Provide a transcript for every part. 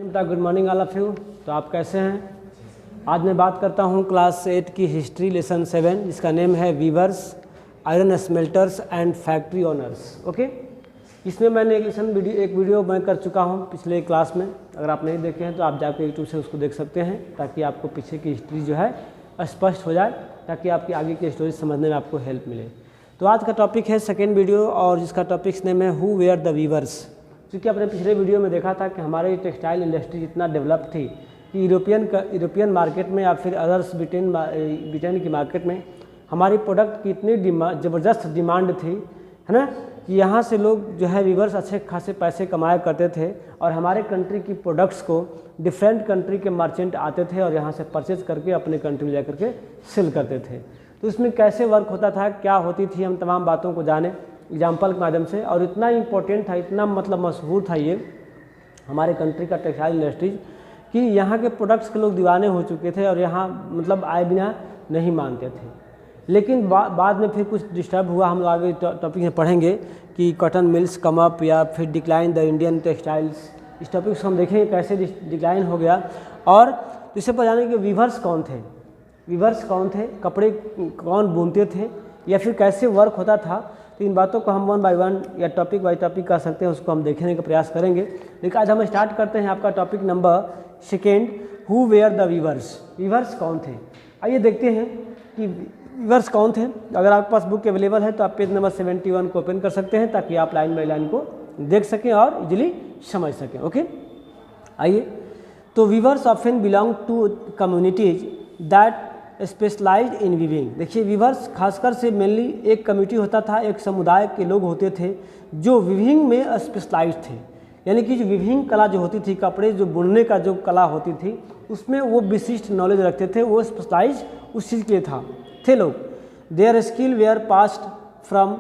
बेटा good morning all of you. तो आप कैसे हैं? आज मैं बात करता हूं क्लास 8 की हिस्ट्री लेसन 7 जिसका नेम है weavers, iron smelters and factory owners. Okay, इसमें मैंने एक वीडियो मैं कर चुका हूं पिछले क्लास में। अगर आप नहीं देखे हैं तो आप जाकर यूट्यूब से उसको देख सकते हैं ताकि आपको पीछे की हिस्ट्री जो है स्पष्ट हो जाए, ताकि आपकी आगे की स्टोरी समझने में आपको हेल्प मिले। तो आज का टॉपिक है सेकेंड वीडियो और जिसका टॉपिक नेम है हु वेयर द वीवर्स। क्योंकि अपने पिछले वीडियो में देखा था कि हमारी टेक्सटाइल इंडस्ट्री इतना डेवलप थी कि यूरोपियन मार्केट में या फिर अदर्स ब्रिटेन की मार्केट में हमारी प्रोडक्ट की इतनी ज़बरदस्त डिमांड थी, है ना, कि यहाँ से लोग जो है वीवर्स अच्छे खासे पैसे कमाया करते थे और हमारे कंट्री की प्रोडक्ट्स को डिफरेंट कंट्री के मर्चेंट आते थे और यहाँ से परचेज करके अपने कंट्री में जाकर के सेल करते थे। तो इसमें कैसे वर्क होता था, क्या होती थी, हम तमाम बातों को जाने एग्जाम्पल के माध्यम से। और इतना इम्पोर्टेंट था, इतना मतलब मशहूर था ये हमारे कंट्री का टेक्सटाइल इंडस्ट्रीज कि यहाँ के प्रोडक्ट्स के लोग दीवाने हो चुके थे और यहाँ मतलब आए बिना नहीं मानते थे। लेकिन बाद में फिर कुछ डिस्टर्ब हुआ, हम लोग आगे टॉपिक में पढ़ेंगे कि कॉटन मिल्स कम अप या फिर डिक्लाइन द इंडियन टेक्सटाइल्स। इस टॉपिक को हम देखेंगे कैसे डिक्लाइन हो गया। और इसे पर जाने कि वीवर्स कौन थे, वीवर्स कौन थे, कपड़े कौन बुनते थे या फिर कैसे वर्क होता था। तो इन बातों को हम वन बाय वन या टॉपिक बाय टॉपिक कर सकते हैं, उसको हम देखने का प्रयास करेंगे। लेकिन आज हम स्टार्ट करते हैं आपका topic number second, who were the weavers. Weavers कौन थे, आइए देखते हैं कि वीवर्स कौन थे। अगर आपके पास बुक अवेलेबल है तो आप पेज नंबर 71 को ओपन कर सकते हैं ताकि आप लाइन बाय लाइन को देख सकें और इजीली समझ सकें। ओके, आइए। तो weavers often belong to communities that specialized in weaving. देखिए, वीवर्स खासकर से मेनली एक कम्युनिटी होता था, एक समुदाय के लोग होते थे जो विविंग में स्पेशलाइज्ड थे। यानी कि जो विविंग कला जो होती थी, कपड़े जो बुनने का जो कला होती थी उसमें वो विशिष्ट नॉलेज रखते थे, वो स्पेशलाइज उस चीज़ के लिए थे लोग। Their skill were passed from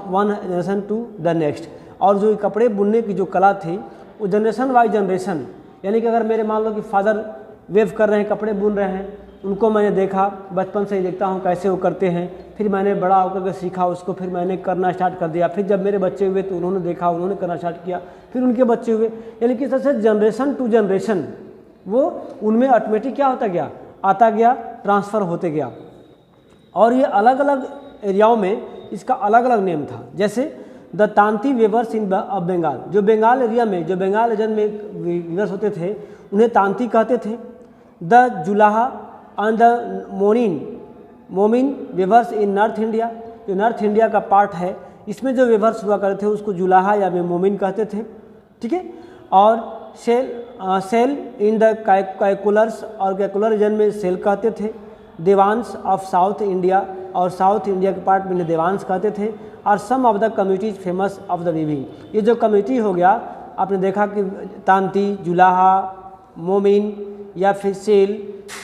one generation to the next. और जो कपड़े बुनने की जो कला थी वो जनरेशन बाई जनरेशन, यानी कि अगर मेरे मान लो कि फादर वेव कर रहे हैं, कपड़े बुन रहे हैं, उनको मैंने देखा, बचपन से ही देखता हूँ कैसे वो करते हैं, फिर मैंने बड़ा होकर के सीखा उसको, फिर मैंने करना स्टार्ट कर दिया, फिर जब मेरे बच्चे हुए तो उन्होंने देखा, उन्होंने करना स्टार्ट किया, फिर उनके बच्चे हुए। यानी कि सबसे जनरेशन टू जनरेशन वो उनमें ऑटोमेटिक क्या होता गया, आता गया, ट्रांसफ़र होते गया। और ये अलग अलग एरियाओं में इसका अलग अलग नेम था। जैसे the tanti weavers in of Bengal, जो बंगाल एरिया में, जो बंगाल रीजन में वीवर्स होते थे उन्हें तांती कहते थे। द जुलाहा एंड द मोमिन वेवर्स इन नॉर्थ इंडिया, जो नॉर्थ इंडिया का पार्ट है इसमें जो वेवर्स हुआ करते थे उसको जुलाहा या मोमिन कहते थे, ठीक है। और सेल इन द कैकुलर्स, और कैकुलर रीजन में सेल कहते थे। देवांश ऑफ साउथ इंडिया, और साउथ इंडिया के पार्ट में देवांश कहते थे। और some of the communities famous of the weaving. ये जो कम्युनिटी हो गया, आपने देखा कि तांती, जुलाहा, मोमिन या फिर सेल,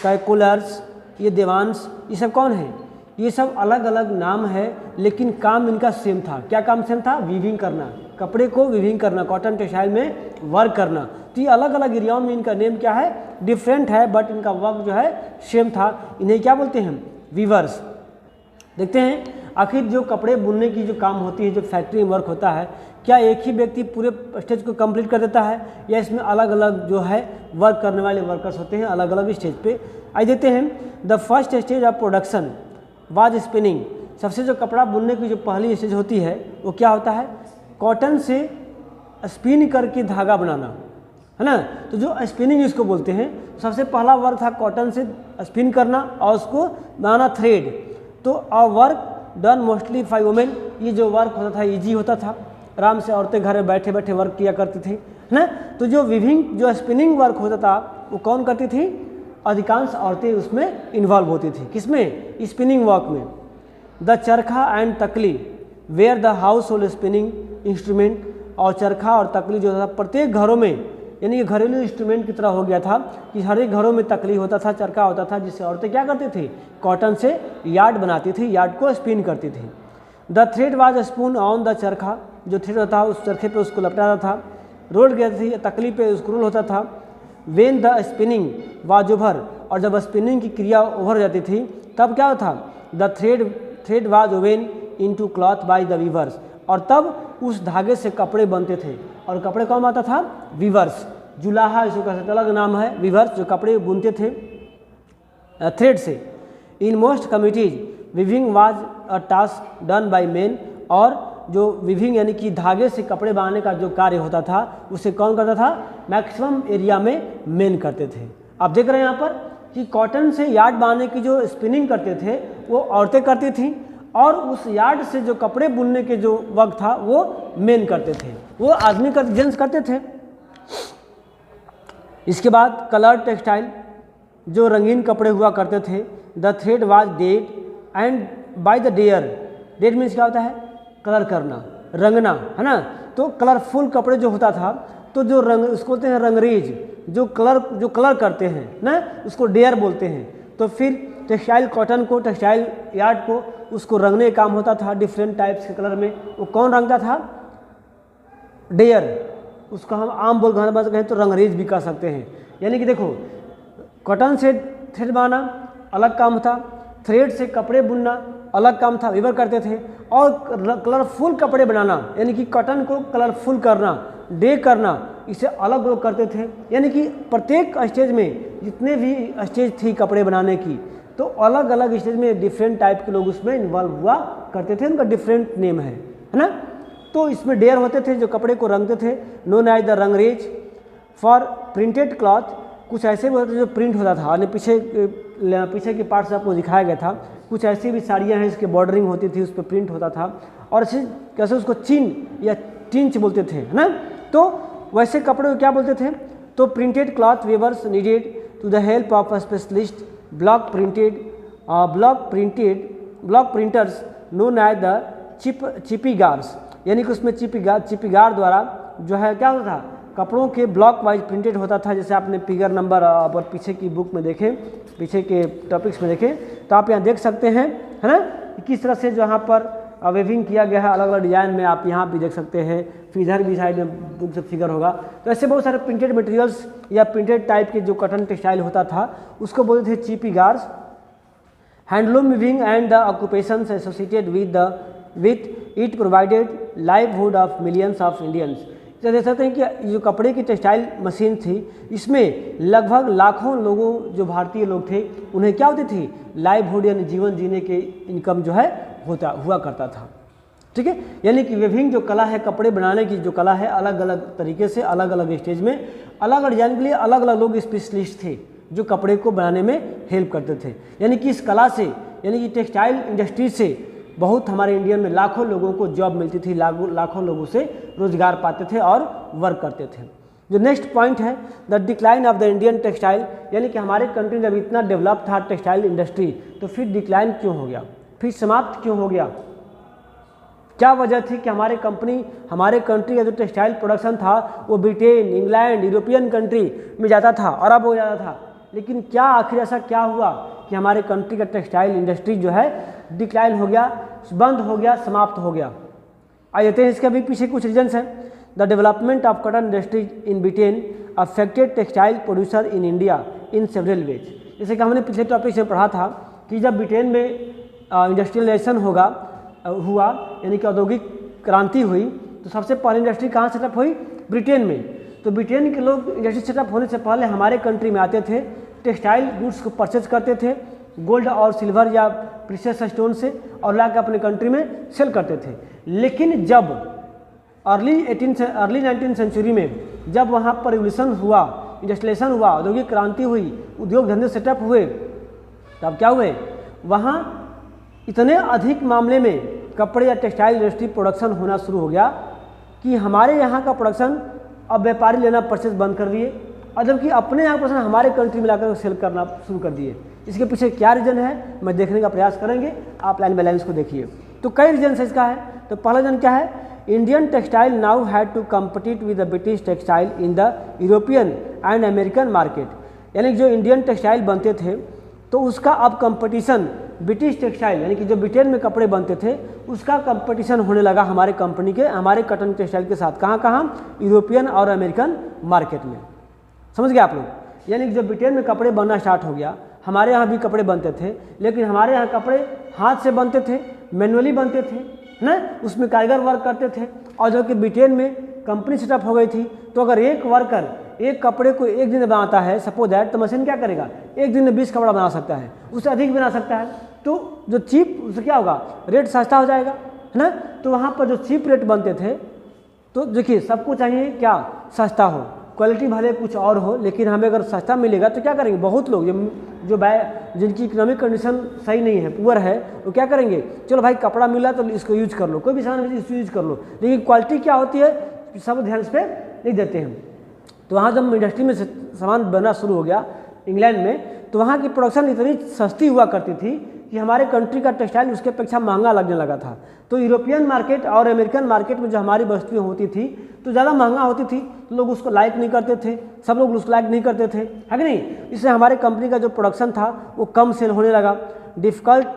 कैकुलर्स, ये देवांश, ये सब कौन है? ये सब अलग अलग नाम है लेकिन काम इनका सेम था। क्या काम सेम था? वीविंग करना, कपड़े को वीविंग करना, कॉटन टेक्सटाइल में वर्क करना। तो ये अलग अलग एरियाओं में इनका नेम क्या है, डिफरेंट है, बट इनका वर्क जो है सेम था। इन्हें क्या बोलते हैं? वीवर्स। देखते हैं आखिर जो कपड़े बुनने की जो काम होती है, जो फैक्ट्री में वर्क होता है, क्या एक ही व्यक्ति पूरे स्टेज को कंप्लीट कर देता है या इसमें अलग अलग जो है वर्क करने वाले वर्कर्स होते हैं अलग अलग स्टेज पे। आइए देखते हैं। The first stage of production was spinning. सबसे जो कपड़ा बुनने की जो पहली स्टेज होती है वो क्या होता है? कॉटन से स्पिन करके धागा बनाना, है ना। तो जो स्पिनिंग इसको बोलते हैं, सबसे पहला वर्क था कॉटन से स्पिन करना और उसको बनाना थ्रेड। तो a work done mostly by women. ये जो वर्क होता था ईजी होता था, आराम से औरतें घर में बैठे बैठे वर्क किया करती थी, है ना। तो जो विविंग, जो स्पिनिंग वर्क होता था वो कौन करती थी? अधिकांश औरतें उसमें इन्वॉल्व होती थी। किसमें? स्पिनिंग वर्क में। The charkha and takli were the household spinning instrument. और चरखा और तकली जो था प्रत्येक घरों में, यानी कि घरेलू इंस्ट्रूमेंट की तरह हो गया था कि हर एक घरों में तकली होता था, चरखा होता था, जिससे औरतें क्या करती थी? कॉटन से यार्ड बनाती थी, यार्ड को स्पिन करती थी। The thread was spoon on the चरखा। जो थ्रेड होता था उस चरखे पे उसको लपटाता था। रोल गया थी, तकली पे उसको रोल होता था। When the spinning was over. और जब स्पिनिंग की क्रिया ओवर जाती थी तब क्या होता? The thread was woven into cloth by the weavers. और तब उस धागे से कपड़े बनते थे। और कपड़े कौन बनाता था? वीवर्स। जुलाहा इसको कह सकते, अलग नाम है। वीवर्स जो कपड़े बुनते थे थ्रेड से। In most communities viewing was a task done by main, और जो विविंग यानी कि धागे से कपड़े बनाने का जो कार्य होता था उसे कौन करता था? मैक्सिमम एरिया में मेन करते थे। आप देख रहे हैं यहाँ पर कि कॉटन से यार्ड बनाने की जो स्पिनिंग करते थे वो औरतें करती थीं, और उस यार्ड से जो कपड़े बुनने के जो वर्क था वो मेन करते थे, वो आदमी का जेंट्स करते थे। इसके बाद कलर टेक्सटाइल, जो रंगीन कपड़े हुआ करते थे। The thread was dyed and by the dyer, dyed means क्या होता है? कलर करना, रंगना, है ना। तो कलरफुल कपड़े जो होता था, तो जो रंग उसको बोलते हैं रंगरेज, जो कलर करते हैं ना, उसको डेयर बोलते हैं। तो फिर टेक्सटाइल कॉटन को, टेक्सटाइल यार्ड को, उसको रंगने का काम होता था डिफरेंट टाइप्स के कलर में। वो कौन रंगता था? डेयर। उसको हम आम बोल कहें तो रंगरेज भी कह सकते हैं। यानी कि देखो, कॉटन से थ्रेड बनाना अलग काम था, थ्रेड से कपड़े बुनना अलग काम था, वीवर करते थे। और कलरफुल कपड़े बनाना यानी कि कॉटन को कलरफुल करना, डे करना, इसे अलग लोग करते थे। यानी कि प्रत्येक स्टेज में जितने भी स्टेज थी कपड़े बनाने की, तो अलग अलग स्टेज में डिफरेंट टाइप के लोग उसमें इन्वॉल्व हुआ करते थे, उनका डिफरेंट नेम है ना। तो इसमें डेयर होते थे जो कपड़े को रंगते थे, known as the rangrez. For printed cloth, कुछ ऐसे भी होते थे जो प्रिंट होता था, और पीछे के पार्ट से आपको दिखाया गया था। कुछ ऐसी भी साड़ियाँ हैं इसके बॉर्डरिंग होती थी, उस पर प्रिंट होता था, और कैसे उसको चिन या टिंच बोलते थे, है ना। तो वैसे कपड़े को क्या बोलते थे? तो printed cloth weavers needed to the help of a specialist block printers known as the chhipigars. यानी कि उसमें चिपीगार द्वारा जो है क्या होता था? कपड़ों के ब्लॉक वाइज प्रिंटेड होता था। जैसे आपने फिगर नंबर और पीछे की बुक में देखें, पीछे के टॉपिक्स में देखें, तो आप यहाँ देख सकते हैं, है ना, किस तरह से जो यहाँ पर वेविंग किया गया है अलग अलग डिजाइन में। आप यहाँ भी देख सकते हैं, फिर इधर भी साइड में बुक से फिगर होगा। तो ऐसे बहुत सारे प्रिंटेड मटेरियल्स या प्रिंटेड टाइप के जो कॉटन टेक्सटाइल होता था उसको बोलते थे chhipigars. Handloom weaving and the occupations associated with it provided livelihood of millions of Indians. तो देख सकते हैं कि जो कपड़े की टेक्सटाइल मशीन थी, इसमें लगभग लाखों लोगों जो भारतीय लोग थे उन्हें क्या होती थी? लाइवहुड यानी जीवन जीने के इनकम जो है हुआ करता था। ठीक है, यानी कि विभिन्न जो कला है, कपड़े बनाने की जो कला है, अलग अलग तरीके से अलग अलग स्टेज में अलग अलग डिजाइन के लिए अलग अलग लोग स्पेशलिस्ट थे जो कपड़े को बनाने में हेल्प करते थे। यानी कि इस कला से, यानी कि टेक्सटाइल इंडस्ट्री से बहुत हमारे इंडिया में लाखों लोगों को जॉब मिलती थी, लाखों लोगों से रोजगार पाते थे और वर्क करते थे। जो नेक्स्ट पॉइंट है the decline of the Indian textile, यानी कि हमारे कंट्री जब इतना डेवलप था टेक्सटाइल इंडस्ट्री, तो फिर डिक्लाइन क्यों हो गया, फिर समाप्त क्यों हो गया? क्या वजह थी कि हमारे कंट्री का जो टेक्सटाइल प्रोडक्शन था वो ब्रिटेन, इंग्लैंड, यूरोपियन कंट्री में जाता था, अरब हो जाता था। लेकिन क्या आखिर ऐसा क्या हुआ कि हमारे कंट्री का टेक्सटाइल इंडस्ट्री जो है डिक्लाइन हो गया, बंद हो गया, समाप्त हो गया? आइए देखते हैं, इसके भी पीछे कुछ रीजन्स हैं। The development of cotton industry in Britain affected textile producer in India in several ways. जैसे कि हमने पिछले टॉपिक से पढ़ा था कि जब ब्रिटेन में इंडस्ट्रियलाइजेशन हुआ यानी कि औद्योगिक क्रांति हुई, तो सबसे पहले इंडस्ट्री कहाँ सेटअप हुई? ब्रिटेन में। तो ब्रिटेन के लोग इंडस्ट्री सेटअप होने से पहले हमारे कंट्री में आते थे, टेक्सटाइल गुड्स को परचेज करते थे गोल्ड और सिल्वर या प्रीशियस स्टोन से, और लाकर अपने कंट्री में सेल करते थे। लेकिन जब अर्ली 19th सेंचुरी में जब वहाँ पर रिवोल्यूशन हुआ, इंडस्ट्रियलाइजेशन हुआ, औद्योगिक क्रांति हुई, उद्योग धंधे सेटअप हुए, तब क्या हुए? वहाँ इतने अधिक मामले में कपड़े या टेक्सटाइल इंडस्ट्री प्रोडक्शन होना शुरू हो गया कि हमारे यहाँ का प्रोडक्शन अब व्यापारी लेना परचेज बंद कर दिए, और जबकि अपने यहाँ प्रोडक्शन हमारे कंट्री में लाकर सेल करना शुरू कर दिए। इसके पीछे क्या रीजन है, मैं देखने का प्रयास करेंगे, आप लाइन बाय लाइन इसको देखिए। तो कई रीजन है इसका है। तो पहला रीजन क्या है? Indian textile now had to compete with the British textile in the European and American market. यानी जो इंडियन टेक्सटाइल बनते थे तो उसका अब कंपटीशन ब्रिटिश टेक्सटाइल यानी कि जो ब्रिटेन में कपड़े बनते थे उसका कंपटीशन होने लगा हमारे कॉटन टेक्सटाइल के साथ। कहाँ? यूरोपियन और अमेरिकन मार्केट में। समझ गए आप लोग? यानी कि जब ब्रिटेन में कपड़े बनना स्टार्ट हो गया, हमारे यहाँ भी कपड़े बनते थे, लेकिन हमारे यहाँ कपड़े हाथ से बनते थे, मैनुअली बनते थे ना, उसमें कारीगर वर्क करते थे। और जबकि ब्रिटेन में कंपनी सेटअप हो गई थी, तो अगर एक वर्कर एक कपड़े को एक दिन में बनाता है सपोज दैट, तो मशीन क्या करेगा, एक दिन में 20 कपड़ा बना सकता है, उससे अधिक बना सकता है। तो जो चीप, उससे क्या होगा, रेट सस्ता हो जाएगा, है ना। तो वहाँ पर जो चीप रेट बनते थे, तो देखिए सबको चाहिए क्या, सस्ता हो, क्वालिटी भले कुछ और हो, लेकिन हमें अगर सस्ता मिलेगा तो क्या करेंगे, बहुत लोग जो जिनकी इकोनॉमिक कंडीशन सही नहीं है, पुअर है, वो क्या करेंगे, चलो भाई कपड़ा मिला तो इसको यूज कर लो, कोई भी सामान इसको यूज कर लो, लेकिन क्वालिटी क्या होती है सब ध्यान इस पर नहीं देते हैं। तो वहाँ जब इंडस्ट्री में सामान बनना शुरू हो गया इंग्लैंड में, तो वहाँ की प्रोडक्शन इतनी सस्ती हुआ करती थी कि हमारे कंट्री का टेक्सटाइल उसके अपेक्षा महंगा लगने लगा था। तो यूरोपियन मार्केट और अमेरिकन मार्केट में जो हमारी वस्तुएं होती थी तो ज़्यादा महंगा होती थी, तो लोग उसको लाइक नहीं करते थे, सब लोग उसको लाइक नहीं करते थे, है कि नहीं। इसलिए हमारे कंपनी का जो प्रोडक्शन था वो कम सेल होने लगा। Difficult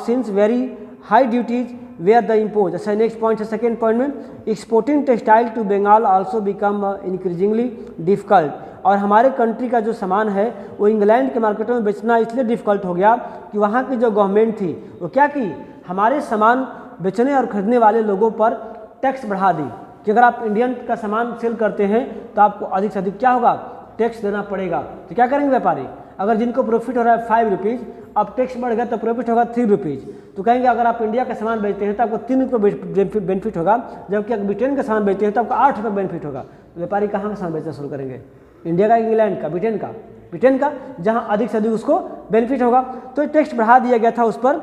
since very high duties were the impose. अच्छा, नेक्स्ट पॉइंट है सेकेंड पॉइंट में, exporting textile to Bengal also become increasingly difficult. और हमारे कंट्री का जो सामान है वो इंग्लैंड के मार्केटों में बेचना इसलिए डिफ़िकल्ट हो गया कि वहाँ की जो गवर्नमेंट थी वो क्या की, हमारे सामान बेचने और खरीदने वाले लोगों पर टैक्स बढ़ा दी कि अगर आप इंडियन का सामान सेल करते हैं तो आपको अधिक से अधिक क्या होगा, टैक्स देना पड़ेगा। तो क्या करेंगे व्यापारी, अगर जिनको प्रॉफिट हो रहा है 5 रुपीज़, अब टैक्स बढ़ गया तो प्रॉफिट होगा 3 रुपीज़, तो कहेंगे अगर आप इंडिया का सामान बेचते हैं तो आपको 3 रुपये बेनिफिट होगा, जबकि अगर ब्रिटेन का सामान बेचते हैं तो आपको 8 रुपये बेनिफिट होगा। तो व्यापारी कहाँ का सामान बेचना शुरू करेंगे, इंडिया का, इंग्लैंड का, ब्रिटेन का, जहाँ अधिक से अधिक उसको बेनिफिट होगा। तो टैक्स बढ़ा दिया गया था उस पर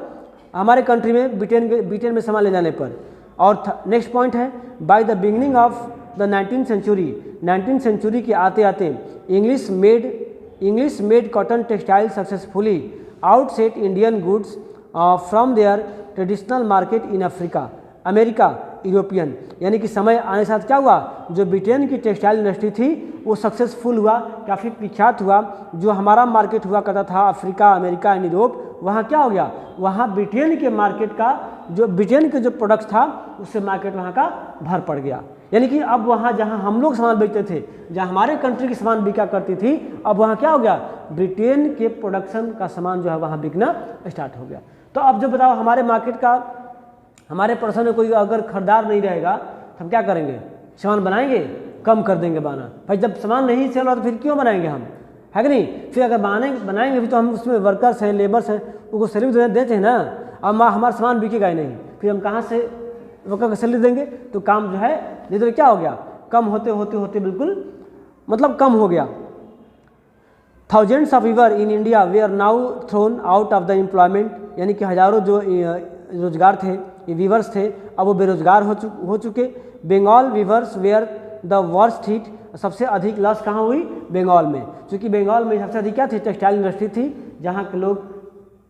हमारे कंट्री में, ब्रिटेन में सामान ले जाने पर। और नेक्स्ट पॉइंट है, by the beginning of the 19th century के आते आते English made cotton textile successfully outset Indian goods from their traditional market in America, European. यानी कि समय आने के साथ क्या हुआ, जो ब्रिटेन की टेक्सटाइल इंडस्ट्री थी वो सक्सेसफुल हुआ, काफ़ी विख्यात हुआ। जो हमारा मार्केट हुआ करता था अफ्रीका, अमेरिका एंड यूरोप, वहाँ क्या हो गया, वहाँ ब्रिटेन के मार्केट का जो ब्रिटेन के जो प्रोडक्ट्स था उससे मार्केट वहाँ का भर पड़ गया। यानी कि अब वहाँ जहाँ हम लोग सामान बेचते थे, जहाँ हमारे कंट्री की सामान बिका करती थी, अब वहाँ क्या हो गया, ब्रिटेन के प्रोडक्शन का सामान जो है वहाँ बिकना स्टार्ट हो गया। तो अब जो बताओ हमारे मार्केट का, हमारे प्रोडक्शन में कोई अगर खरीदार नहीं रहेगा तो हम क्या करेंगे, सामान बनाएंगे, कम कर देंगे बनाना। भाई जब सामान नहीं सेल हो तो फिर क्यों बनाएंगे हम, है कि नहीं। फिर अगर बनाएंगे भी तो हम उसमें वर्कर्स हैं, लेबर्स हैं, उनको सैलरी देते हैं ना। अब हमारा सामान बिकेगा ही नहीं, फिर हम कहाँ से वर्कर को सैलरी देंगे। तो काम जो है नहीं तो क्या हो गया, कम होते होते होते बिल्कुल मतलब कम हो गया। Thousands of weaver in India they are now thrown out of the employment. यानी कि हज़ारों जो रोजगार थे, ये वीवर्स थे, अब वो बेरोजगार हो चुके। Bengal weavers were the worst hit. सबसे अधिक लॉस कहाँ हुई, बंगाल में, क्योंकि बंगाल में सबसे अधिक क्या थी, टेक्सटाइल इंडस्ट्री थी, जहाँ के लोग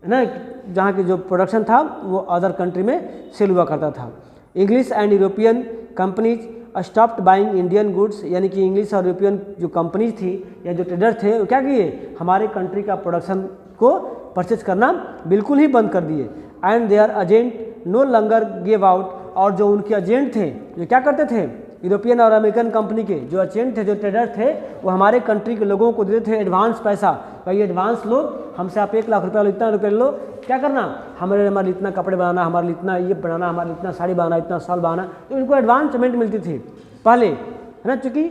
है ना, जहाँ की जो प्रोडक्शन था वो अदर कंट्री में सेल हुआ करता था। English and European companies stopped buying Indian goods. यानी कि इंग्लिश और यूरोपियन जो कंपनीज थी या जो ट्रेडर थे वो क्या किए, हमारे कंट्री का प्रोडक्शन को परचेज करना बिल्कुल ही बंद कर दिए। And their agent no longer give out. और जो उनके एजेंट थे जो क्या करते थे, यूरोपियन और अमेरिकन कंपनी के जो एजेंट थे, जो ट्रेडर थे, वो हमारे कंट्री के लोगों को देते थे एडवांस पैसा, भाई एडवांस लो, हमसे आप 1 लाख रुपया लो, इतना रुपये लो, क्या करना, हमारे इतना कपड़े बनाना, हमारे इतना ये बनाना, हमारे इतना साड़ी बनाना, इतना साल बनाना। तो इनको एडवांस पेमेंट मिलती थी पहले, है ना, चूँकि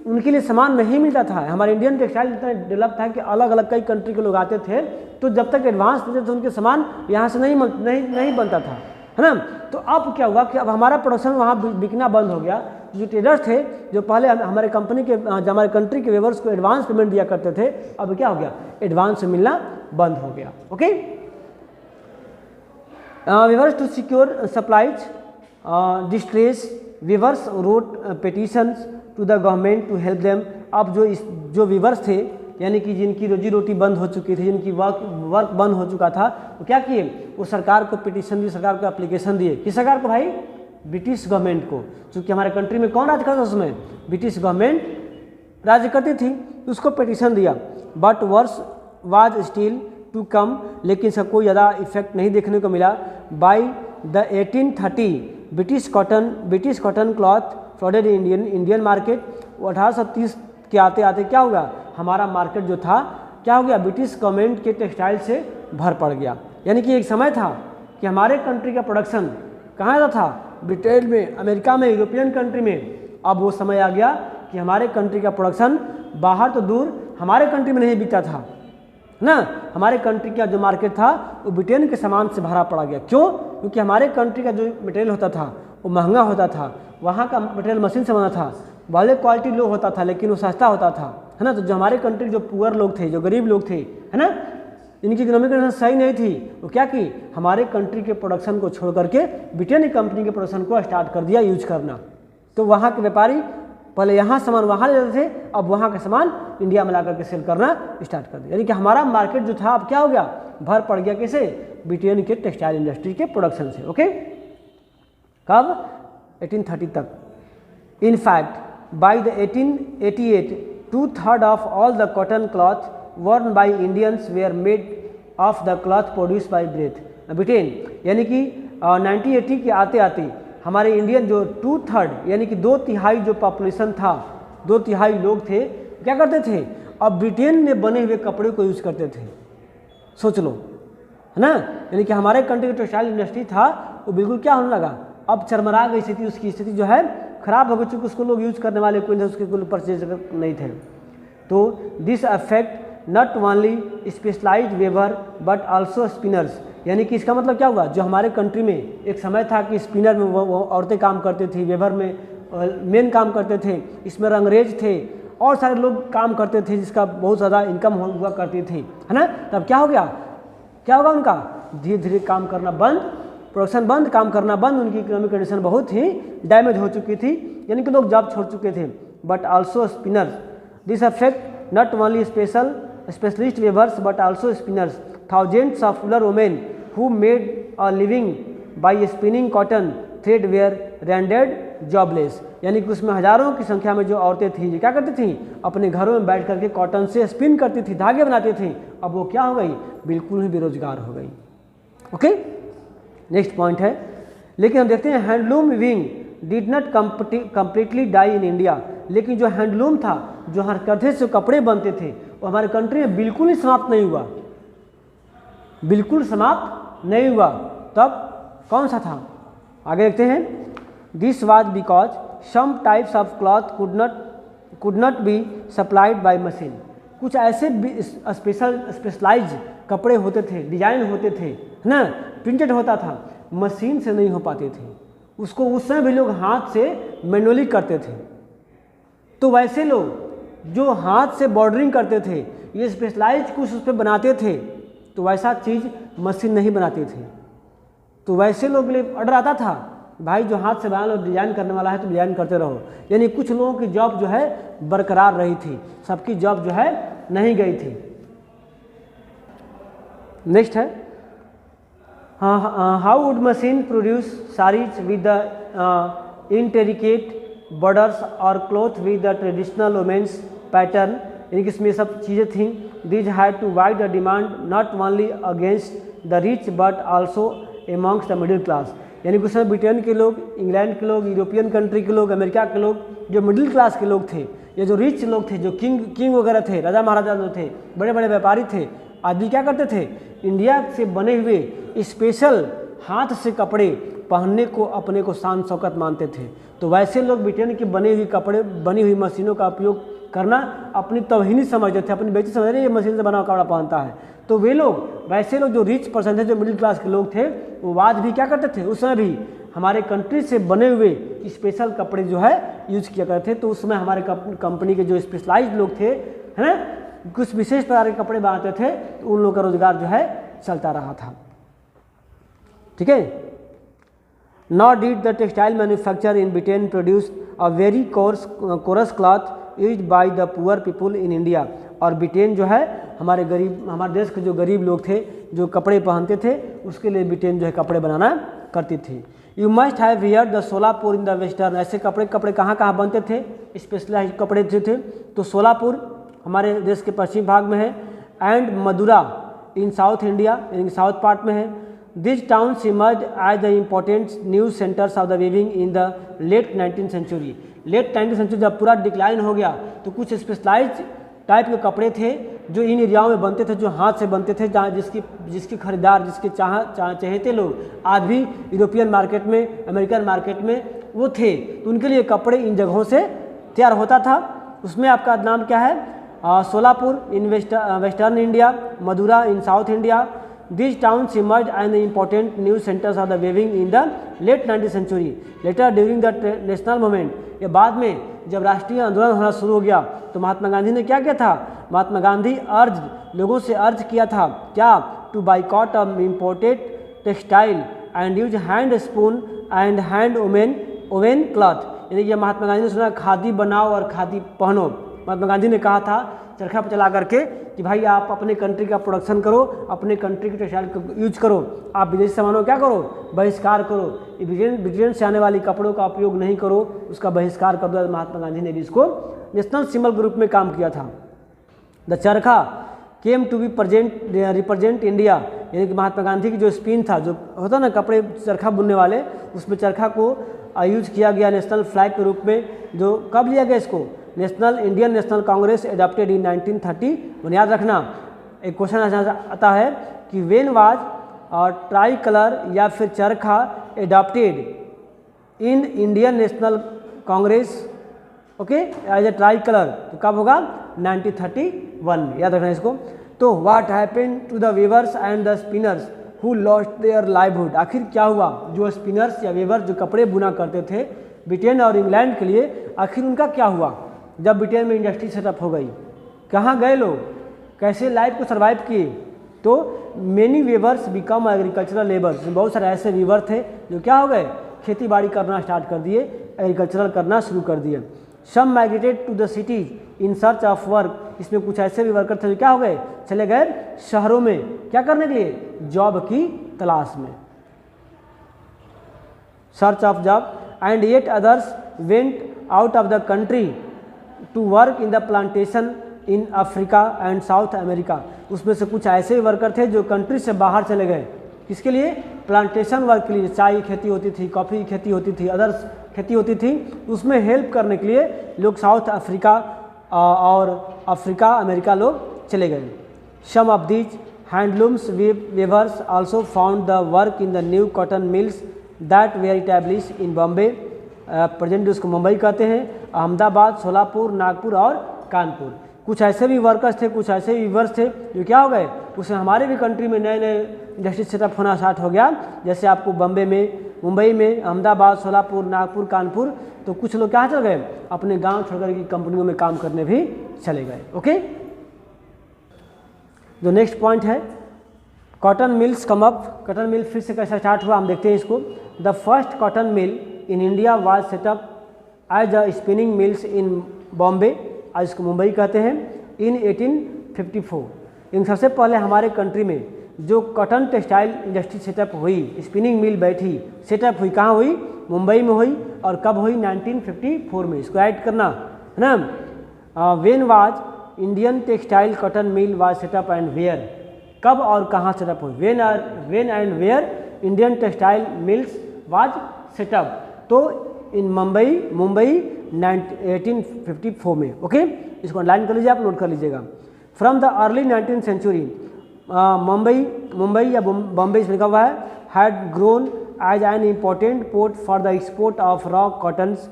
उनके लिए सामान नहीं मिलता था। हमारे इंडियन टेक्सटाइल इतना डेवलप था कि अलग अलग कई कंट्री के लोग आते थे, तो जब तक एडवांस देते थे उनके सामान यहाँ से नहीं बनता था, है ना। तो अब क्या हुआ कि अब हमारा प्रोडक्शन वहाँ बिकना बंद हो गया। जो ट्रेडर्स थे जो पहले हमारे कंपनी के हमारे कंट्री के वेवर्स को एडवांस पेमेंट दिया करते थे, अब क्या हो गया, एडवांस मिलना बंद हो गया। Okay, weavers to secure supplies distress weavers wrote petitions to the government to help them. अब जो वीवर्स थे यानी कि जिनकी रोजी रोटी बंद हो चुकी थी, जिनकी वर्क बंद हो चुका था, वो क्या किए, वो सरकार को पिटीशन दी, सरकार को एप्लीकेशन दिए। किस सरकार को भाई, ब्रिटिश गवर्नमेंट को। क्योंकि हमारे कंट्री में कौन राज करता था उसमें, ब्रिटिश गवर्नमेंट राज्य करती थी, उसको पिटीशन दिया। But worse was still to come. लेकिन इसका कोई ज़्यादा इफेक्ट नहीं देखने को मिला। By the 1830 British cotton cloth flooded Indian market. 1830 के आते आते क्या हुआ, हमारा मार्केट जो था क्या हो गया, ब्रिटिश गवर्नमेंट के टेक्सटाइल से भर पड़ गया। यानी कि एक समय था कि हमारे कंट्री का प्रोडक्शन कहाँ था, ब्रिटेन में, अमेरिका में, यूरोपियन कंट्री में। अब वो समय आ गया कि हमारे कंट्री का प्रोडक्शन बाहर तो दूर हमारे कंट्री में नहीं बिकता था ना, हमारे कंट्री का जो मार्केट था वो ब्रिटेन के सामान से भरा पड़ा गया। क्यों? क्योंकि हमारे कंट्री का जो मटेरियल होता था वो महंगा होता था, वहाँ का मटेरियल मशीन से बना था, वाले क्वालिटी लो होता था लेकिन वो सस्ता होता था, है ना। तो जो हमारे कंट्री जो पुअर लोग थे, जो गरीब लोग थे, है ना, इनकी इकोनॉमिक कंडीशन सही नहीं थी, वो क्या की हमारे कंट्री के प्रोडक्शन को छोड़ करके ब्रिटेन की कंपनी के प्रोडक्शन को स्टार्ट कर दिया यूज करना। तो वहाँ के व्यापारी पहले यहाँ सामान वहाँ ले जाते थे, अब वहाँ का सामान इंडिया में ला करके सेल करना स्टार्ट कर दिया। यानी कि हमारा मार्केट जो था अब क्या हो गया, भर पड़ गया किसे, ब्रिटेन के टेक्सटाइल इंडस्ट्री के प्रोडक्शन से। ओके, कब 1830 तक। In fact by the 1888 2/3 of all the cotton cloth worn by Indians were made of the cloth produce by Britain. यानी कि 1980 के आते आते हमारे इंडियन जो 2/3 यानी कि 2/3 जो पॉपुलेशन था, 2/3 लोग थे, क्या करते थे, अब ब्रिटेन में बने हुए कपड़े को यूज़ करते थे। सोच लो, है ना। यानी कि हमारे कंट्री का टेक्सटाइल इंडस्ट्री था वो बिल्कुल क्या होने लगा, अब चरमरा गई स्थिति, उसकी स्थिति जो है खराब हो गई, चूँकि उसको लोग यूज़ करने वाले कोई उसके कोई परचेज नहीं थे। तो this affect not only specialized weaver but also spinners. यानी कि इसका मतलब क्या हुआ, जो हमारे कंट्री में एक समय था कि स्पिनर में वो औरतें काम करती थी, वेवर में मेन काम करते थे, इसमें रंगरेज थे और सारे लोग काम करते थे जिसका बहुत ज़्यादा इनकम हुआ करती थी, है ना। तब क्या हो गया, क्या होगा, उनका धीरे धीरे काम करना बंद, प्रोडक्शन बंद, काम करना बंद, उनकी इकोनॉमिक कंडीशन बहुत ही डैमेज हो चुकी थी, यानी कि लोग जॉब छोड़ चुके थे। But also spinners, this affect not only specialist weavers but also spinners. Thousands of rural women who made a living by spinning cotton thread were rendered jobless। यानी कि उसमें हजारों की संख्या में जो औरतें थीं जो क्या करती थीं, अपने घरों में बैठ करके कॉटन से स्पिन करती थी, धागे बनाती थी, अब वो क्या हो गई, बिल्कुल ही बेरोजगार हो गई। ओके, नेक्स्ट पॉइंट है, लेकिन हम देखते हैं handloom weaving did not completely die in India. लेकिन जो हैंडलूम था, जो हथकरघे से कपड़े बनते थे, वो हमारे कंट्री में बिल्कुल ही समाप्त नहीं हुआ, बिल्कुल समाप्त नहीं हुआ। तब कौन सा था, आगे देखते हैं। This was because some types of cloth could not be supplied by machine. कुछ ऐसे स्पेशलाइज कपड़े होते थे, डिजाइन होते थे, है ना, प्रिंटेड होता था, मशीन से नहीं हो पाते थे, उसको उस समय भी लोग हाथ से मैनुअली करते थे। तो वैसे लोग जो हाथ से बॉर्डरिंग करते थे, ये स्पेशलाइज कुछ उस पर बनाते थे, तो वैसा चीज़ मशीन नहीं बनाती थी। तो वैसे लोग के लिए ऑर्डर आता था, भाई जो हाथ से बना लो, डिजाइन करने वाला है तो डिजाइन करते रहो। यानी कुछ लोगों की जॉब जो है बरकरार रही थी, सबकी जॉब जो है नहीं गई थी। नेक्स्ट है, how would machine produce saris with the intricate borders और cloth with the traditional women's pattern. यानी कि इसमें सब चीज़ें थीं। These had to wide the demand not only against the rich but also amongst the middle class. यानी कि उस समय ब्रिटेन के लोग, इंग्लैंड के लोग, यूरोपियन कंट्री के लोग, अमेरिका के लोग, जो मिडिल क्लास के लोग थे, ये जो रिच लोग थे, जो किंग वगैरह थे, राजा महाराजा जो थे, बड़े बड़े व्यापारी थे, आदि क्या करते थे, इंडिया से बने हुए स्पेशल हाथ से कपड़े पहनने को अपने को शान शौकत मानते थे। तो वैसे लोग ब्रिटेन की बनी हुई कपड़े, बनी हुई मशीनों का उपयोग करना अपनी तौहीनी समझते थे, अपनी बेइज्जती समझ रहे, ये मशीन से बना हुआ कपड़ा पहनता है। तो वे लोग, वैसे लोग जो रिच पर्सन थे, जो मिडिल क्लास के लोग थे, वो आज भी क्या करते थे, उस समय भी हमारे कंट्री से बने हुए स्पेशल कपड़े जो है यूज किया करते थे। तो उस समय हमारे कंपनी के जो स्पेशलाइज्ड लोग थे, है ना, कुछ विशेष प्रकार के कपड़े बनाते थे, तो उन लोगों का रोजगार जो है चलता रहा था। ठीक है। Nor did the textile manufacture in Britain produce a very coarse cloth used by the poor people in India. और ब्रिटेन जो है हमारे देश के जो गरीब लोग थे, जो कपड़े पहनते थे, उसके लिए ब्रिटेन जो है कपड़े बनाना करती थी। You must have heard the Solapur in the western. ऐसे कपड़े कहाँ बनते थे, स्पेशलाइज कपड़े जो थे, तो सोलापुर हमारे देश के पश्चिम भाग में है, and Madura in south India, यानी साउथ पार्ट में है। This towns emerge as the important news centres of the weaving in the late 19th century. Late 19th century जब पूरा डिक्लाइन हो गया, तो कुछ स्पेशलाइज टाइप के कपड़े थे जो इन एरियाओं में बनते थे, जो हाथ से बनते थे, जहाँ जिसके खरीदार, जिसके चाहते लोग आज भी यूरोपियन मार्केट में, अमेरिकन मार्केट में वो थे। तो उनके लिए कपड़े इन जगहों से तैयार होता था। उसमें आपका नाम क्या है? Solapur in western India, Madura in south India. These towns emerged and the important news centers of the weaving in the late 19th century. Later during the national movement, ये बाद में जब राष्ट्रीय आंदोलन होना शुरू हो गया तो महात्मा गांधी ने क्या किया था? महात्मा गांधी लोगों से अर्ज किया था क्या? To boycott imported textile and use hand spun and hand woven cloth. यानी कि महात्मा गांधी ने सुना खादी बनाओ और खादी पहनो। महात्मा गांधी ने कहा था चरखा पर चला करके कि भाई आप अपने कंट्री का प्रोडक्शन करो, अपने कंट्री की टेक्सटाइल को यूज करो, आप विदेशी सामानों क्या करो? बहिष्कार करो। ब्रिटेन से आने वाली कपड़ों का उपयोग नहीं करो, उसका बहिष्कार कर दो। महात्मा गांधी ने भी इसको नेशनल सिंबल के रूप में काम किया था। The charkha came to be represent India, यानी कि महात्मा गांधी की जो स्पिन था, जो होता ना कपड़े चरखा बुनने वाले, उसमें चरखा को यूज किया गया नेशनल फ्लैग के रूप में। जो कब लिया गया इसको? इंडियन नेशनल कांग्रेस एडॉप्टेड इन 1930। याद रखना एक क्वेश्चन आता है कि वेन वाज ट्राई कलर या फिर charkha adopted in Indian National Congress, okay, as a tricolour, तो कब होगा? 1931। याद रखना इसको। तो what happened to the weavers and the spinners who lost their livelihood, आखिर क्या हुआ? जो स्पिनर्स या वीवर जो कपड़े बुना करते थे ब्रिटेन और इंग्लैंड के लिए, आखिर उनका क्या हुआ जब ब्रिटेन में इंडस्ट्री सेटअप हो गई? कहाँ गए लोग? कैसे लाइफ को सर्वाइव किए? तो many weavers become agricultural labours, बहुत सारे ऐसे वीवर थे जो क्या हो गए? खेती बाड़ी करना स्टार्ट कर दिए, एग्रीकल्चरल करना शुरू कर दिए। Some migrated to the cities in search of work, इसमें कुछ ऐसे भी वर्कर थे जो क्या हो गए? चले गए शहरों में, क्या करने के लिए? जॉब की तलाश में, search of job. And yet others went out of the country to work in the plantation in Africa and South America. उसमें से कुछ ऐसे वर्कर थे जो कंट्री से बाहर चले गए, किसके लिए? प्लांटेशन वर्क के लिए। चाय की खेती होती थी, कॉफ़ी की खेती होती थी, अदर्स खेती होती थी, उसमें हेल्प करने के लिए लोग साउथ अफ्रीका और अफ्रीका अमेरिका लोग चले गए। Some of these handlooms weavers also found the work in the new cotton mills that were establish in Bombay, present उसको मुंबई कहते हैं, अहमदाबाद, सोलापुर, नागपुर और कानपुर। कुछ ऐसे भी वर्कर्स थे, कुछ ऐसे वीवर्स थे जो क्या हो गए? उसमें हमारे भी कंट्री में नए नए इंडस्ट्री सेटअप होना स्टार्ट हो गया। जैसे आपको बम्बे में, मुंबई में, अहमदाबाद, सोलापुर, नागपुर, कानपुर। तो कुछ लोग कहाँ चल गए? अपने गांव छोड़कर की कंपनियों में काम करने भी चले गए। ओके, जो नेक्स्ट पॉइंट है cotton mills come up. Cotton mill फिर से कैसा स्टार्ट हुआ हम देखते हैं इसको। The first cotton mill in India was set up as a spinning mills in Bombay, आज इसको मुंबई कहते हैं, इन 1854। इन सबसे पहले हमारे कंट्री में जो कॉटन टेक्सटाइल इंडस्ट्री सेटअप हुई, स्पिनिंग मिल बैठी, सेटअप हुई, कहाँ हुई? मुंबई में हुई। और कब हुई? 1954 में। इसको ऐड करना है ना। When was Indian textile cotton mill was set up and where, कब और कहाँ सेटअप हुई? When and where Indian textile mills was set up, तो इन मुंबई 1854 में। ओके, इसको अंडरलाइन कर लीजिए, आप नोट कर लीजिएगा। From the early 19th century Mumbai या बॉम्बे इसमें लिखा हुआ है, had grown as an important port for the export of raw cottons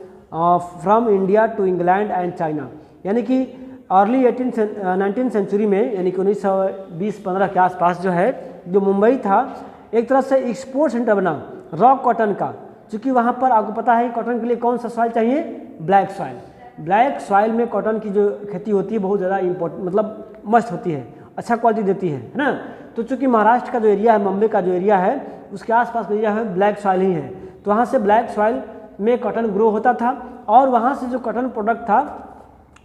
from India to England and China. यानी कि अर्ली 19th सेंचुरी में, यानी कि 1920-15 के आसपास जो है, जो मुंबई था एक तरह से एक्सपोर्ट सेंटर बना रॉ कॉटन का। चूँकि वहाँ पर आपको पता है कॉटन के लिए कौन सा सॉइल चाहिए? Black soil. ब्लैक सॉइल में कॉटन की जो खेती होती है बहुत ज़्यादा मतलब मस्त होती है, अच्छा क्वालिटी देती है ना। तो चूँकि महाराष्ट्र का जो एरिया है, मुंबई का जो एरिया है, उसके आसपास का एरिया है ब्लैक सॉइल ही है, तो वहाँ से ब्लैक सॉइल में कॉटन ग्रो होता था। और वहाँ से जो कॉटन प्रोडक्ट था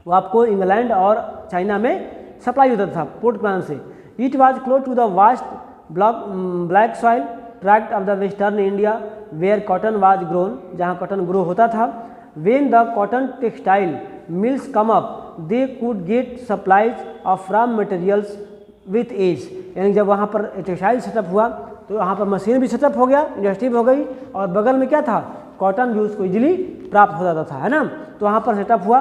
वो आपको इंग्लैंड और चाइना में सप्लाई होता था पोर्ट प्लान से। It was close to the vast black soil tract of the western India where cotton was grown, जहाँ कॉटन ग्रो होता था। When the cotton textile mills come up they could get supplies of raw materials with ease, यानी जब वहाँ पर textile setup हुआ तो वहाँ पर मशीन भी सेटअप हो गया, इंडस्ट्री भी हो गई, और बगल में क्या था? कॉटन भी उसको इजीली प्राप्त हो जाता था, है ना। तो वहाँ पर सेटअप हुआ।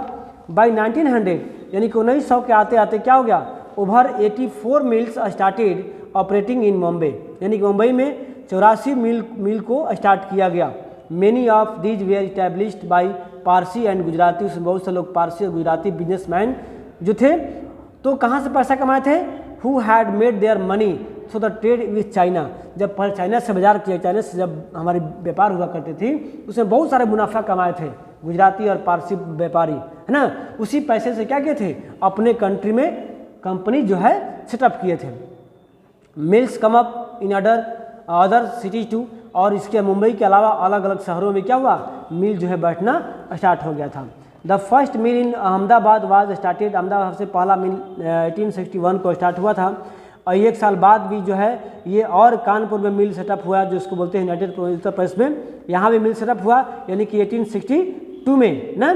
बाई 1900 यानी कि 1900 के आते आते क्या हो गया? Over 84 mills started operating in Mumbai, यानी कि मुंबई में 84 मिल को स्टार्ट किया गया। Many of these where established by Parsi and Gujarati, उसमें बहुत से लोग पारसी और गुजराती बिजनेसमैन जो थे, तो कहाँ से पैसा कमाए थे? Who had made their money through the trade with China. जब पहले चाइना से बाजार किया, चाइना से जब हमारी व्यापार हुआ करती थी, उसमें बहुत सारे मुनाफा कमाए थे गुजराती और पारसी व्यापारी, है ना। उसी पैसे से क्या किए थे? अपने कंट्री में कंपनी जो है सेटअप किए थे। Mills come up in other city too, और इसके मुंबई के अलावा अलग अलग शहरों में क्या हुआ? मिल जो है बैठना स्टार्ट हो गया था। The first mill in Ahmedabad was started, Ahmedabad से पहला मिल 1861 को स्टार्ट हुआ था। और एक साल बाद भी जो है ये और कानपुर में मिल सेटअप हुआ, जो इसको बोलते हैं यूनाइटेड प्रोविंस उत्तर प्रदेश में, यहाँ भी मिल सेटअप हुआ, यानी कि 1862 में ना।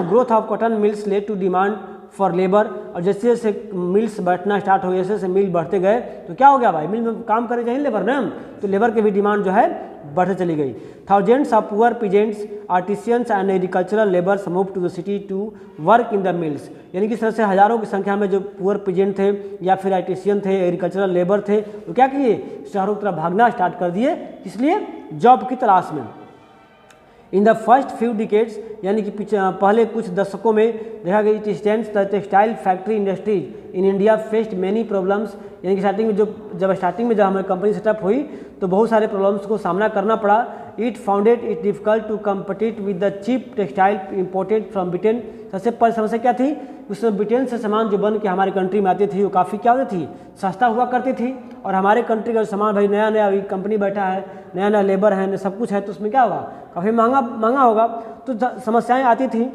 Growth of cotton mills led to demand for labour, और जैसे जैसे मिल्स बैठना स्टार्ट हो गए, जैसे जैसे मिल बढ़ते गए तो क्या हो गया भाई? मिल में काम करे चाहिए लेबर ना, तो लेबर की भी डिमांड जो है बढ़ते चली गई। Thousands of poor peasants, artisans and agricultural labours move to the city to work in the mills, यानी कि इस तरह से हज़ारों की संख्या में जो पुअर पीजेंट थे या फिर आर्टिसियन थे, एग्रीकल्चरल लेबर थे, तो क्या किए? शहरों की तरफ भागना स्टार्ट कर दिए, इसलिए जॉब की तलाश में। In the first few decades, यानी कि पहले कुछ दशकों में देखा गया, it stands the textile factory industries in India faced many problems, यानी कि स्टार्टिंग में जब हमारी कंपनी सेटअप हुई तो बहुत सारे प्रॉब्लम्स को सामना करना पड़ा। It founded it difficult to compete with the cheap textile imported from Britain. सबसे पहले समस्या क्या थी? उसमें ब्रिटेन से सामान जो बन के हमारी कंट्री में आती थी वो काफ़ी क्या होती थी? सस्ता हुआ करती थी, और हमारे कंट्री का सामान भाई नया नया अभी कंपनी बैठा है, नया नया लेबर है, सब कुछ है, तो उसमें क्या होगा? काफ़ी महंगा होगा, तो समस्याएं आती थी।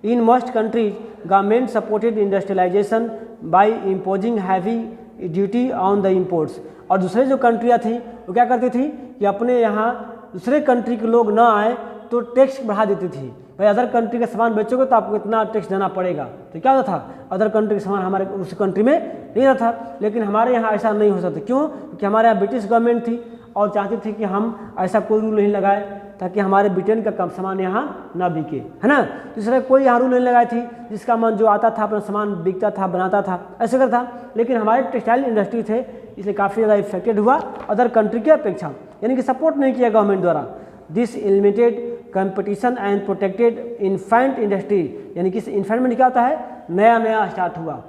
In most countries government supported industrialisation by imposing heavy duty on the imports, और दूसरे जो कंट्रियाँ थी वो क्या करती थी कि अपने यहाँ दूसरे कंट्री के लोग ना आए तो टैक्स बढ़ा देती थी। भाई अदर कंट्री का सामान बेचोगे तो आपको इतना टैक्स देना पड़ेगा, तो क्या होता था? अदर कंट्री का सामान हमारे उस कंट्री में नहीं रहता था। लेकिन हमारे यहाँ ऐसा नहीं हो सकता, क्यों? क्योंकि हमारे यहाँ ब्रिटिश गवर्नमेंट थी और चाहती थी कि हम ऐसा कोई रूल नहीं लगाए ताकि हमारे ब्रिटेन का कम सामान यहाँ ना बिके, है ना। दूसरा कोई यहाँ रूल नहीं लगाई थी, जिसका मन जो आता था अपना सामान बिकता था, बनाता था, ऐसे करता था। लेकिन हमारे टेक्सटाइल इंडस्ट्री थे, इसलिए काफ़ी ज़्यादा इफेक्टेड हुआ अदर कंट्री की अपेक्षा, यानी कि सपोर्ट नहीं किया गवर्नमेंट द्वारा। This limited competition and protected infant industry, यानी कि इन्फेंट में क्या होता है? नया नया स्टार्ट हुआ,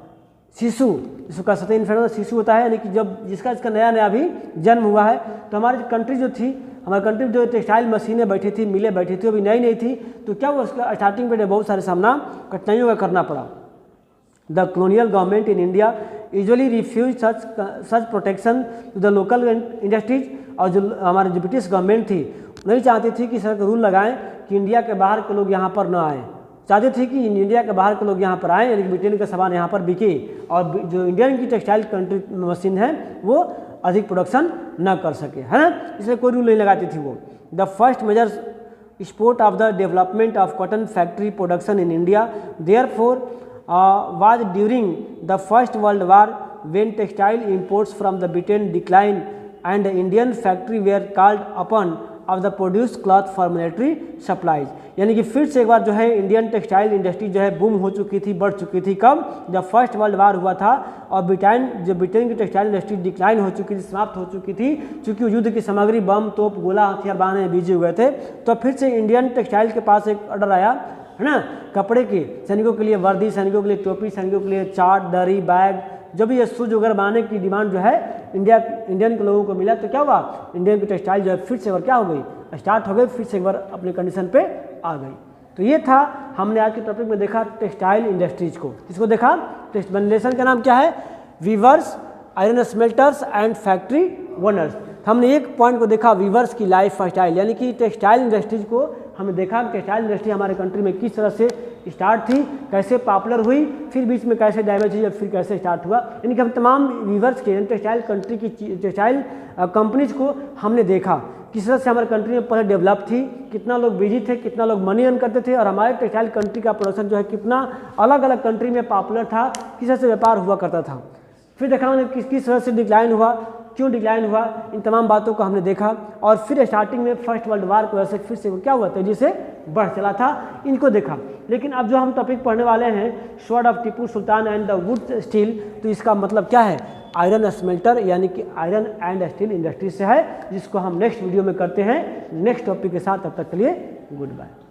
शिशु, जिसको कह सकते हैं इन्फेंट शिशु होता है, यानी कि जब जिसका नया नया भी जन्म हुआ है। तो हमारी कंट्री जो थी, हमारी कंट्री जो टेक्सटाइल मशीनें बैठी थी, मिलें बैठी थी, अभी नई नई थी, तो क्या हुआ? उसका स्टार्टिंग में बहुत सारे सामना कठिनाइयों का करना पड़ा। The colonial government in India usually refuse such protection to the local industries, और जो हमारी जो ब्रिटिश गवर्नमेंट थी नहीं चाहती थी कि सर रूल लगाएं कि इंडिया के बाहर के लोग यहाँ पर न आए, चाहते थे कि इंडिया के बाहर के लोग यहाँ पर आएँ, यानी कि ब्रिटेन का सामान यहाँ पर बिके, और जो इंडियन की टेक्सटाइल कंट्री मशीन है वो अधिक प्रोडक्शन न कर सके, है ना। इसलिए कोई रूल नहीं लगाती थी वो। The first major spurt of the development of cotton factory production in India therefore was during the First World War, when textile imports from the Britain declined and the Indian factory were called upon of the produced cloth for military supplies, यानी कि फिर से एक बार जो है Indian textile industry जो है boom हो चुकी थी, बढ़ चुकी थी। कब? जब फर्स्ट वर्ल्ड वार हुआ था और ब्रिटेन की टेक्सटाइल इंडस्ट्री डिक्लाइन हो चुकी थी, समाप्त हो चुकी थी, क्योंकि युद्ध की सामग्री बम, तोप, गोला, हथियार बनाने में बिजी हुए थे। तो फिर से इंडियन टेक्सटाइल के पास एक ऑर्डर आया, है ना, कपड़े के, सैनिकों के लिए वर्दी, सैनिकों के लिए टोपी, सैनिकों के लिए चाट, दरी, बैग, जब ये शूज वगैरह बनाने की डिमांड जो है इंडियन के लोगों को मिला, तो क्या हुआ? इंडियन की टेक्सटाइल जो है फिर से एक बार क्या हो गई? स्टार्ट हो गई, फिर से एक बार अपने कंडीशन पे आ गई। तो ये था, हमने आज के टॉपिक में देखा टेक्सटाइल इंडस्ट्रीज को। किसको देखा? टेक्सटाइल लेसन का नाम क्या है? Weavers, iron smelters and factory owners. हमने एक पॉइंट को देखा, वीवर्स की लाइफ स्टाइल, यानी कि टेक्सटाइल इंडस्ट्रीज को हमने देखा टेक्सटाइल इंडस्ट्री हमारे कंट्री में किस तरह से स्टार्ट थी, कैसे पॉपुलर हुई, फिर बीच में कैसे डैमेज हुई, फिर कैसे स्टार्ट हुआ। यानी कि हम तमाम वीवर्स के टेक्सटाइल कंट्री की टेक्सटाइल कंपनीज को हमने देखा, किस तरह से हमारे कंट्री में पहले डेवलप थी, कितना लोग बिजी थे, कितना लोग मनी अर्न करते थे, और हमारे टेक्सटाइल कंट्री का प्रोडक्शन जो है कितना अलग अलग कंट्री में पॉपुलर था, किस तरह से व्यापार हुआ करता था। फिर देखा हमने किस तरह से डिक्लाइन हुआ, क्यों डिक्लाइन हुआ, इन तमाम बातों को हमने देखा। और फिर स्टार्टिंग में फर्स्ट वर्ल्ड वार की वजह से फिर से क्या हुआ? तेजी से बढ़ चला था, इनको देखा। लेकिन अब जो हम टॉपिक पढ़ने वाले हैं, sword of Tipu sultan and the wood steel, तो इसका मतलब क्या है? आयरन स्मेल्टर, यानी कि आयरन एंड स्टील इंडस्ट्री से है, जिसको हम नेक्स्ट वीडियो में करते हैं नेक्स्ट टॉपिक के साथ। तब तक के लिए गुड बाय।